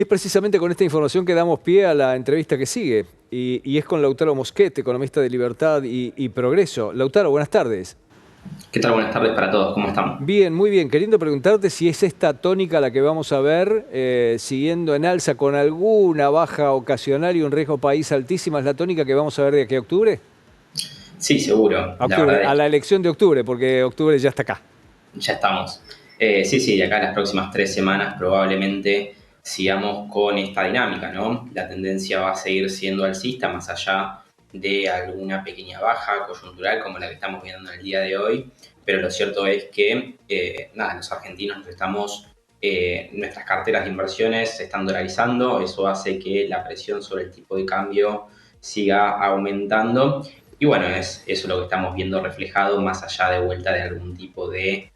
Es precisamente con esta información que damos pie a la entrevista que sigue, y es con Lautaro Mosquete, economista de Libertad y Progreso. Lautaro, buenas tardes. ¿Qué tal? Buenas tardes para todos. ¿Cómo estamos? Bien, muy bien. Queriendo preguntarte si es esta tónica la que vamos a ver, siguiendo en alza con alguna baja ocasional y un riesgo país altísima, ¿es la tónica que vamos a ver de aquí a octubre? Sí, seguro. A La octubre, verdad a es la que elección de octubre, porque octubre ya está acá. ya estamos. Sí, de acá a las próximas 3 semanas probablemente sigamos con esta dinámica, ¿no? La tendencia va a seguir siendo alcista más allá de alguna pequeña baja coyuntural como la que estamos viendo en el día de hoy, pero lo cierto es que, nada, los argentinos nuestras carteras de inversiones se están dolarizando, eso hace que la presión sobre el tipo de cambio siga aumentando y bueno, es eso lo que estamos viendo reflejado más allá de vuelta de algún tipo de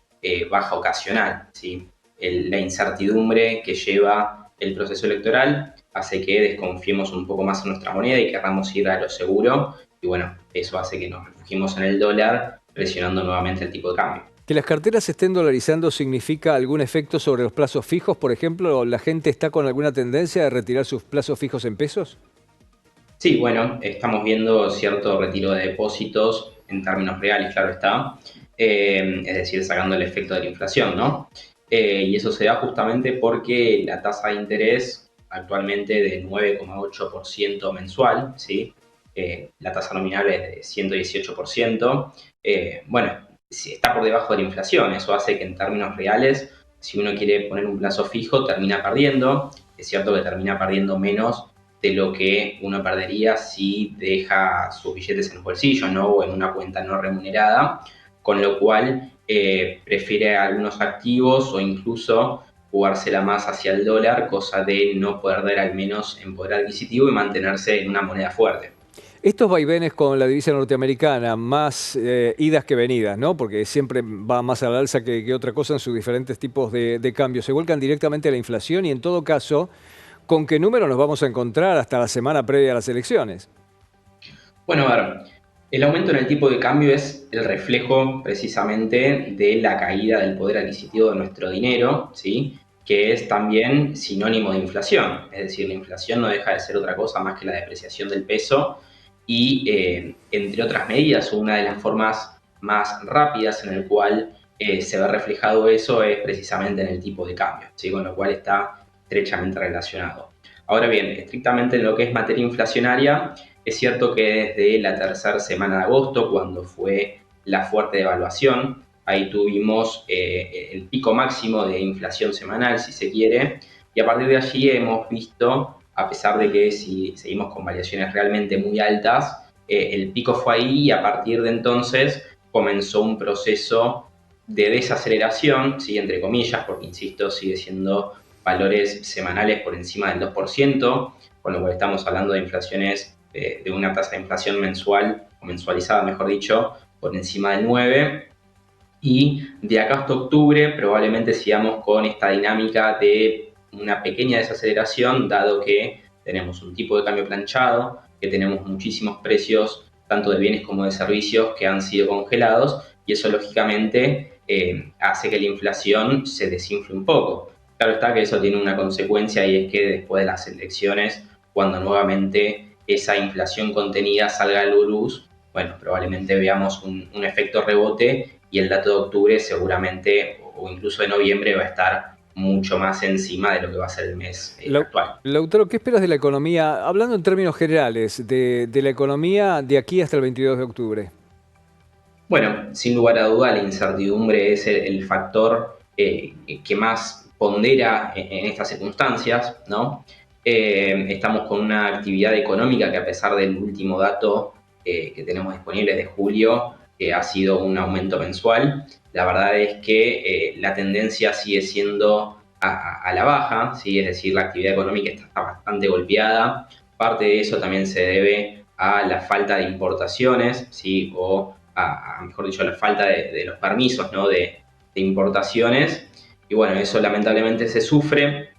baja ocasional. ¿Sí? La incertidumbre que lleva el proceso electoral hace que desconfiemos un poco más en nuestra moneda y querramos ir a lo seguro. Y bueno, eso hace que nos refugiemos en el dólar, presionando nuevamente el tipo de cambio. ¿Que las carteras se estén dolarizando significa algún efecto sobre los plazos fijos? Por ejemplo, ¿la gente está con alguna tendencia a retirar sus plazos fijos en pesos? Sí, bueno, estamos viendo cierto retiro de depósitos en términos reales, claro está, es decir, sacando el efecto de la inflación, ¿no? Y eso se da justamente porque la tasa de interés actualmente de 9,8% mensual, ¿sí? La tasa nominal es de 118%. Bueno, si está por debajo de la inflación, eso hace que en términos reales, si uno quiere poner un plazo fijo, termina perdiendo. Es cierto que termina perdiendo menos de lo que uno perdería si deja sus billetes en los bolsillos, ¿no? O en una cuenta no remunerada, con lo cual prefiere algunos activos o incluso jugársela más hacia el dólar, cosa de no perder al menos en poder adquisitivo y mantenerse en una moneda fuerte. Estos vaivenes con la divisa norteamericana, más idas que venidas, ¿no? Porque siempre va más al alza que otra cosa en sus diferentes tipos de cambios. Se vuelcan directamente a la inflación y en todo caso, ¿con qué número nos vamos a encontrar hasta la semana previa a las elecciones? Bueno, a ver, el aumento en el tipo de cambio es el reflejo precisamente de la caída del poder adquisitivo de nuestro dinero, ¿sí? Que es también sinónimo de inflación. Es decir, la inflación no deja de ser otra cosa más que la depreciación del peso y, entre otras medidas, una de las formas más rápidas en el cual se ve reflejado eso es precisamente en el tipo de cambio, ¿sí? Con lo cual está estrechamente relacionado. Ahora bien, estrictamente en lo que es materia inflacionaria, es cierto que desde la tercera semana de agosto, cuando fue la fuerte devaluación, ahí tuvimos el pico máximo de inflación semanal, si se quiere, y a partir de allí hemos visto, a pesar de que si seguimos con variaciones realmente muy altas, el pico fue ahí y a partir de entonces comenzó un proceso de desaceleración, ¿sí? Entre comillas, porque insisto, sigue siendo valores semanales por encima del 2%, con lo cual estamos hablando de inflaciones de una tasa de inflación mensual, o mensualizada mejor dicho, por encima del 9%. Y de acá hasta octubre probablemente sigamos con esta dinámica de una pequeña desaceleración, dado que tenemos un tipo de cambio planchado, que tenemos muchísimos precios, tanto de bienes como de servicios, que han sido congelados, y eso lógicamente hace que la inflación se desinfle un poco. Claro está que eso tiene una consecuencia y es que después de las elecciones, cuando nuevamente esa inflación contenida salga a la luz, bueno, probablemente veamos un efecto rebote y el dato de octubre seguramente o incluso de noviembre va a estar mucho más encima de lo que va a ser el mes actual. Lautaro, ¿qué esperas de la economía? Hablando en términos generales, de la economía de aquí hasta el 22 de octubre. Bueno, sin lugar a duda la incertidumbre es el factor que más pondera en estas circunstancias, ¿no? Estamos con una actividad económica que a pesar del último dato que tenemos disponible de julio, ha sido un aumento mensual. La verdad es que la tendencia sigue siendo a la baja, ¿sí? Es decir, la actividad económica está bastante golpeada. Parte de eso también se debe a la falta de importaciones, ¿sí? O mejor dicho, a la falta de los permisos, ¿no? de importaciones. Y bueno, eso lamentablemente se sufre.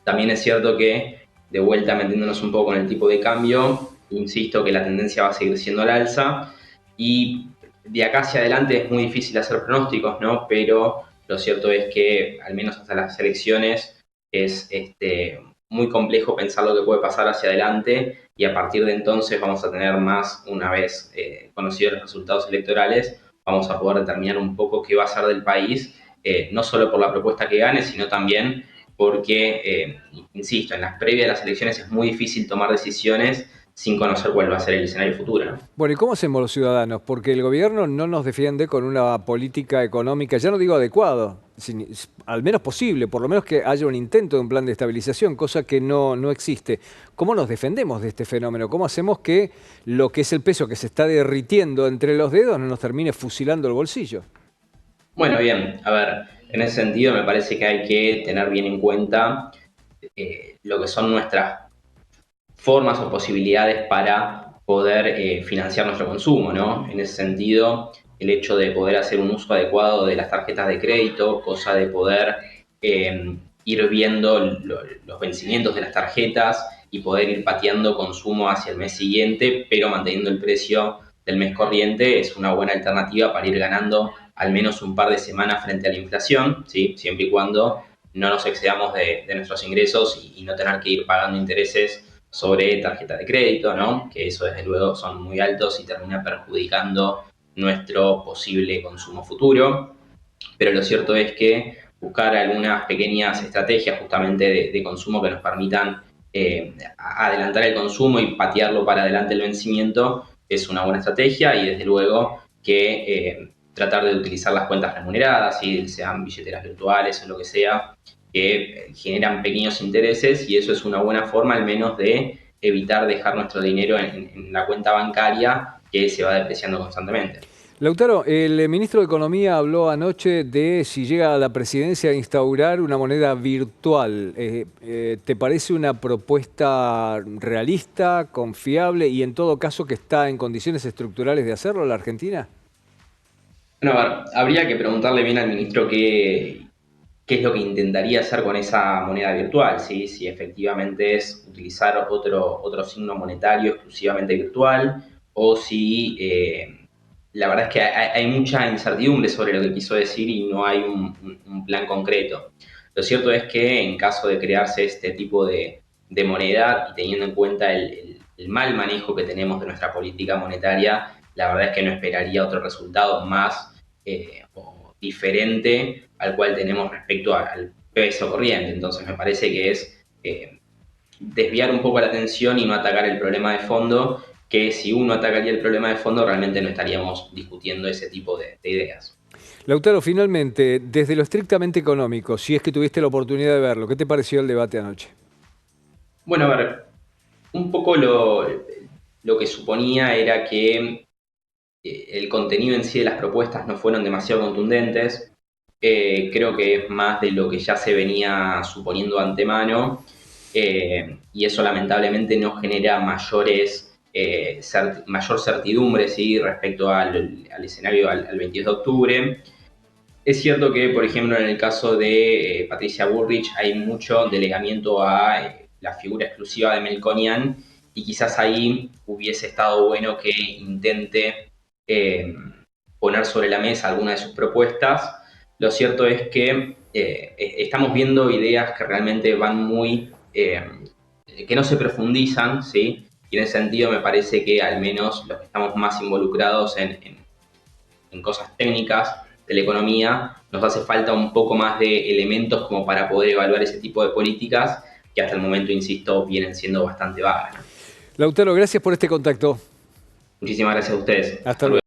También es cierto que, de vuelta metiéndonos un poco con el tipo de cambio, insisto que la tendencia va a seguir siendo al alza y de acá hacia adelante es muy difícil hacer pronósticos, ¿no? Pero lo cierto es que al menos hasta las elecciones es muy complejo pensar lo que puede pasar hacia adelante y a partir de entonces vamos a tener más, una vez conocidos los resultados electorales, vamos a poder determinar un poco qué va a ser del país, no solo por la propuesta que gane, sino también porque, insisto, en las previas de las elecciones es muy difícil tomar decisiones sin conocer cuál va a ser el escenario futuro, ¿no? Bueno, ¿y cómo hacemos los ciudadanos? Porque el gobierno no nos defiende con una política económica, ya no digo adecuado, al menos posible, por lo menos que haya un intento de un plan de estabilización, cosa que no existe. ¿Cómo nos defendemos de este fenómeno? ¿Cómo hacemos que lo que es el peso que se está derritiendo entre los dedos no nos termine fusilando el bolsillo? Bueno, bien, a ver, en ese sentido me parece que hay que tener bien en cuenta lo que son nuestras formas o posibilidades para poder financiar nuestro consumo, ¿no? En ese sentido, el hecho de poder hacer un uso adecuado de las tarjetas de crédito, cosa de poder ir viendo los vencimientos de las tarjetas y poder ir pateando consumo hacia el mes siguiente, pero manteniendo el precio del mes corriente, es una buena alternativa para ir ganando al menos un par de semanas frente a la inflación, ¿sí? Siempre y cuando no nos excedamos de nuestros ingresos y no tener que ir pagando intereses sobre tarjeta de crédito, ¿no? Que eso desde luego son muy altos y termina perjudicando nuestro posible consumo futuro. Pero lo cierto es que buscar algunas pequeñas estrategias justamente de consumo que nos permitan adelantar el consumo y patearlo para adelante el vencimiento es una buena estrategia y desde luego que tratar de utilizar las cuentas remuneradas, ¿sí? Sean billeteras virtuales o lo que sea, que generan pequeños intereses y eso es una buena forma al menos de evitar dejar nuestro dinero en la cuenta bancaria que se va depreciando constantemente. Lautaro, el ministro de Economía habló anoche de si llega a la presidencia a instaurar una moneda virtual. ¿Te parece una propuesta realista, confiable y en todo caso que está en condiciones estructurales de hacerlo la Argentina? Bueno, a ver, habría que preguntarle bien al ministro qué es lo que intentaría hacer con esa moneda virtual, ¿sí? Si efectivamente es utilizar otro signo monetario exclusivamente virtual o si la verdad es que hay mucha incertidumbre sobre lo que quiso decir y no hay un plan concreto. Lo cierto es que en caso de crearse este tipo de moneda y teniendo en cuenta el mal manejo que tenemos de nuestra política monetaria, la verdad es que no esperaría otro resultado más o diferente al cual tenemos respecto al peso corriente. Entonces me parece que es desviar un poco la atención y no atacar el problema de fondo, que si uno atacaría el problema de fondo realmente no estaríamos discutiendo ese tipo de ideas. Lautaro, finalmente, desde lo estrictamente económico, si es que tuviste la oportunidad de verlo, ¿qué te pareció el debate anoche? Bueno, a ver, un poco lo que suponía era que el contenido en sí de las propuestas no fueron demasiado contundentes. Creo que es más de lo que ya se venía suponiendo de antemano y eso lamentablemente no genera mayor certidumbre, ¿sí? Respecto al escenario al 22 de octubre. Es cierto que, por ejemplo, en el caso de Patricia Bullrich hay mucho delegamiento a la figura exclusiva de Melconian y quizás ahí hubiese estado bueno que intente eh, poner sobre la mesa alguna de sus propuestas. Lo cierto es que estamos viendo ideas que realmente van que no se profundizan, ¿sí? Y en ese sentido me parece que al menos los que estamos más involucrados en cosas técnicas de la economía, nos hace falta un poco más de elementos como para poder evaluar ese tipo de políticas que hasta el momento, insisto, vienen siendo bastante vagas, ¿no? Lautaro, gracias por este contacto. Muchísimas gracias a ustedes. Hasta Hasta luego. luego.